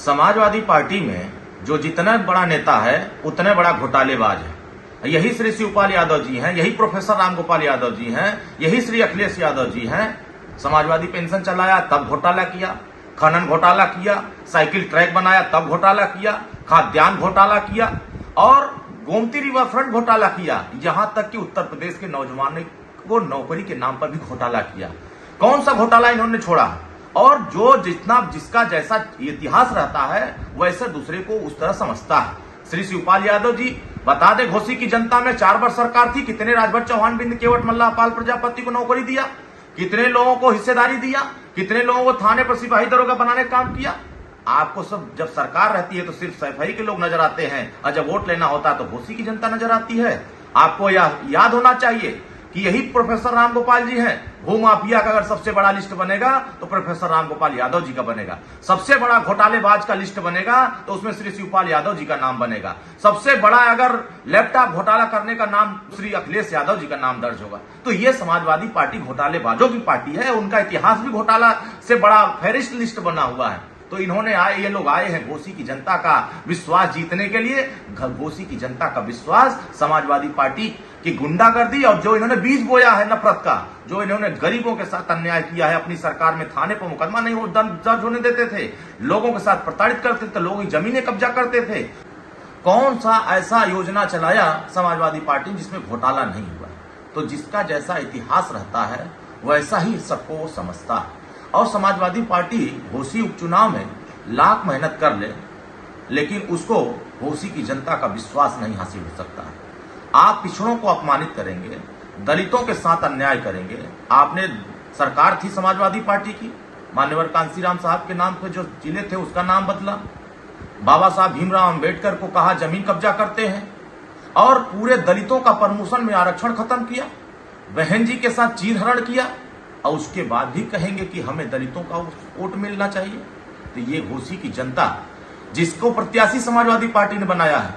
Samajwadi party में जो जितना बड़ा नेता है उतने बड़ा घोटालेबाज है। यही श्री शिवपाल यादव जी हैं, यही प्रोफेसर रामगोपाल यादव जी हैं, यही श्री अखिलेश यादव जी हैं। समाजवादी पेंशन चलाया तब घोटाला किया, खनन घोटाला किया, साइकिल ट्रैक बनाया तब घोटाला किया, खाद्यान्न घोटाला किया और गोमती रिवर फ्रंट घोटाला किया। यहां तक कि उत्तर प्रदेश के नौजवानों को नौकरी के नाम पर भी घोटाला किया। कौन सा घोटाला इन्होंने छोड़ा? और जो जिसका जैसा इतिहास रहता है वैसे दूसरे को उस तरह समझता है। श्री शिवपाल यादव जी बता दे, घोसी की जनता में 4 वर्ष सरकार थी, कितने राजभर चौहान, बिंद केवट, मल्लापाल प्रजापति को नौकरी दिया, कितने लोगों को हिस्सेदारी दिया, कितने लोगों को थाने पर सिपाही दरोगा बनाने का काम किया। आपको सब जब सरकार रहती है तो सिर्फ सफाई के लोग नजर आते हैं और जब वोट लेना होता है तो घोसी की जनता नजर आती है। आपको यह याद होना चाहिए कि यही प्रोफेसर रामगोपाल जी हैं। भूमाफिया का अगर सबसे बड़ा लिस्ट बनेगा तो प्रोफेसर रामगोपाल यादव जी का बनेगा। सबसे बड़ा घोटालेबाज का लिस्ट बनेगा तो उसमें श्री शिवपाल यादव जी का नाम बनेगा। सबसे बड़ा अगर लैपटॉप घोटाला करने का नाम श्री अखिलेश यादव जी का नाम दर्ज होगा। तो ये समाजवादी पार्टी घोटालेबाजों की पार्टी है। उनका इतिहास भी घोटाला से बड़ा फेरिस्ट लिस्ट बना हुआ है। तो ये लोग आए हैं घोसी की जनता का विश्वास जीतने के लिए। घोसी की जनता का विश्वास समाजवादी पार्टी की गुंडागर्दी और जो इन्होंने बीज बोया है नफरत का, जो इन्होंने गरीबों के साथ अन्याय किया है, अपनी सरकार में थाने पर मुकदमा नहीं दर्ज होने देते थे, लोगों के साथ प्रताड़ित करते थे, लोगों की जमीनें कब्जा करते थे। कौन सा ऐसा योजना चलाया समाजवादी पार्टी जिसमें घोटाला नहीं हुआ? तो जिसका जैसा इतिहास रहता है वैसा ही सबको वो समझता है। और समाजवादी पार्टी घोसी उपचुनाव में लाख मेहनत कर ले, लेकिन उसको घोसी की जनता का विश्वास नहीं हासिल हो सकता है। आप पिछड़ों को अपमानित करेंगे, दलितों के साथ अन्याय करेंगे। आपने सरकार थी समाजवादी पार्टी की, मान्यवर कांसीराम साहब के नाम पे जो जिले थे उसका नाम बदला, बाबा साहब भीमराव अंबेडकर को कहा जमीन कब्जा करते हैं और पूरे दलितों का प्रमोशन में आरक्षण खत्म किया, बहन जी के साथ चीरहरण किया और उसके बाद भी कहेंगे कि हमें दलितों का वोट मिलना चाहिए। तो ये घोसी की जनता जिसको प्रत्याशी समाजवादी पार्टी ने बनाया है,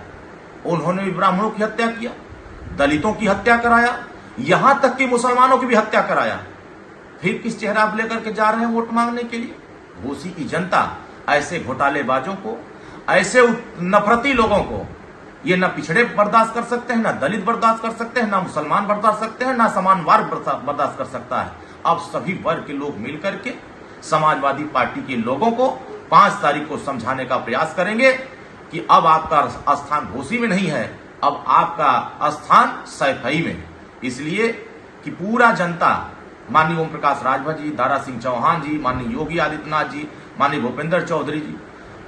उन्होंने भी ब्राह्मणों की हत्या किया, दलितों की हत्या कराया, यहां तक कि मुसलमानों की भी हत्या कराया। फिर किस चेहरा आप लेकर के जा रहे हैं वोट मांगने के लिए? घोसी की जनता ऐसे घोटालेबाजों को, ऐसे नफरती लोगों को, ये ना पिछड़े बर्दाश्त कर सकते हैं, ना दलित बर्दाश्त कर सकते हैं, ना मुसलमान बर्दाश्त करते हैं, ना समान वर्ग बर्दाश्त कर सकता है। अब सभी वर्ग के लोग मिलकर के समाजवादी पार्टी के लोगों को 5 तारीख को समझाने का प्रयास करेंगे कि अब आपका स्थान घोसी में नहीं है, अब आपका स्थान सैफई में। इसलिए कि पूरा जनता, माननीय ओम प्रकाश राजभर जी, दारा सिंह चौहान जी, माननीय योगी आदित्यनाथ जी, माननीय भूपेंद्र चौधरी जी,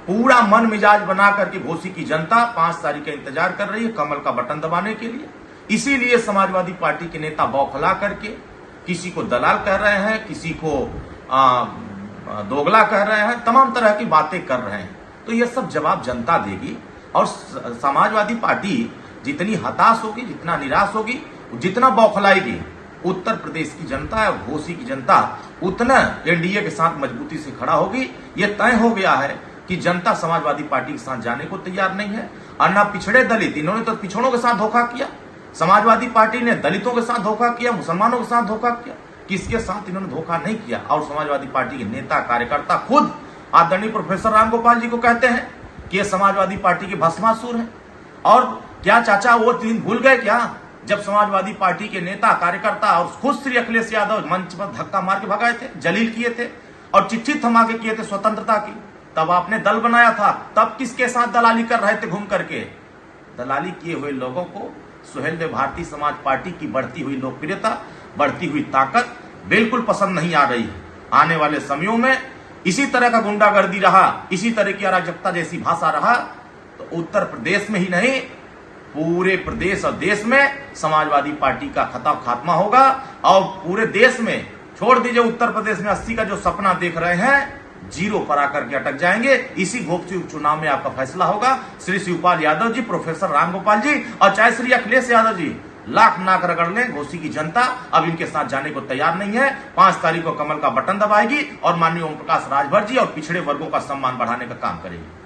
पूरा मन मिजाज बना करके घोसी की जनता 5 तारीख का इंतजार कर रही है कमल का बटन दबाने के लिए। इसीलिए समाजवादी पार्टी के नेता बौखला करके किसी को दलाल कह रहे हैं, किसी को दोगला कह रहे हैं, तमाम तरह की बातें कर रहे हैं। तो ये सब जवाब जनता देगी और समाजवादी पार्टी जितनी हताश होगी, जितना निराश होगी, जितना बौखलाएगी, उत्तर प्रदेश की जनता और घोसी की जनता उतना एनडीए के साथ मजबूती से खड़ा होगी। ये तय हो गया है कि जनता समाजवादी पार्टी के साथ जाने को तैयार नहीं है। और ना पिछड़े दलित, इन्होंने तो पिछड़ों के साथ धोखा किया, समाजवादी पार्टी ने दलितों के साथ धोखा किया, मुसलमानों के साथ धोखा किया, किसके साथ इन्होंने धोखा नहीं किया। और समाजवादी पार्टी के नेता कार्यकर्ता खुद आदरणीय प्रोफेसर रामगोपाल जी को कहते हैं कि ये समाजवादी पार्टी के भस्मासुर हैं। और क्या चाचा वो दिन भूल गए क्या जब समाजवादी पार्टी के नेता कार्यकर्ता और खुद श्री अखिलेश यादव मंच पर धक्का मार के भगाए थे, जलील किए थे और चिट्ठी थमा के किए थे स्वतंत्रता की? तब आपने दल बनाया था, तब किसके साथ दलाली कर रहे थे घूम करके? दलाली किए हुए लोगों को सुहेलदेव भारतीय समाज पार्टी की बढ़ती हुई लोकप्रियता, बढ़ती हुई ताकत बिल्कुल पसंद नहीं आ रही है। आने वाले समयों में इसी तरह का गुंडागर्दी रहा, इसी तरह की अराजकता जैसी भाषा रहा तो उत्तर प्रदेश में ही नहीं पूरे प्रदेश और देश में समाजवादी पार्टी का खात्मा होगा। और पूरे देश में, छोड़ दीजिए उत्तर प्रदेश में 80 का जो सपना देख रहे हैं, 0 पर आकर के अटक जाएंगे। इसी घोसी उपचुनाव में आपका फैसला होगा। श्री शिवपाल यादव जी, प्रोफेसर रामगोपाल जी और चाहे श्री अखिलेश यादव जी लाख नाक रगड़ लें, घोसी की जनता अब इनके साथ जाने को तैयार नहीं है। 5 तारीख को कमल का बटन दबाएगी और माननीय ओम प्रकाश राजभर जी और पिछड़े वर्गों का सम्मान बढ़ाने का काम करेगी।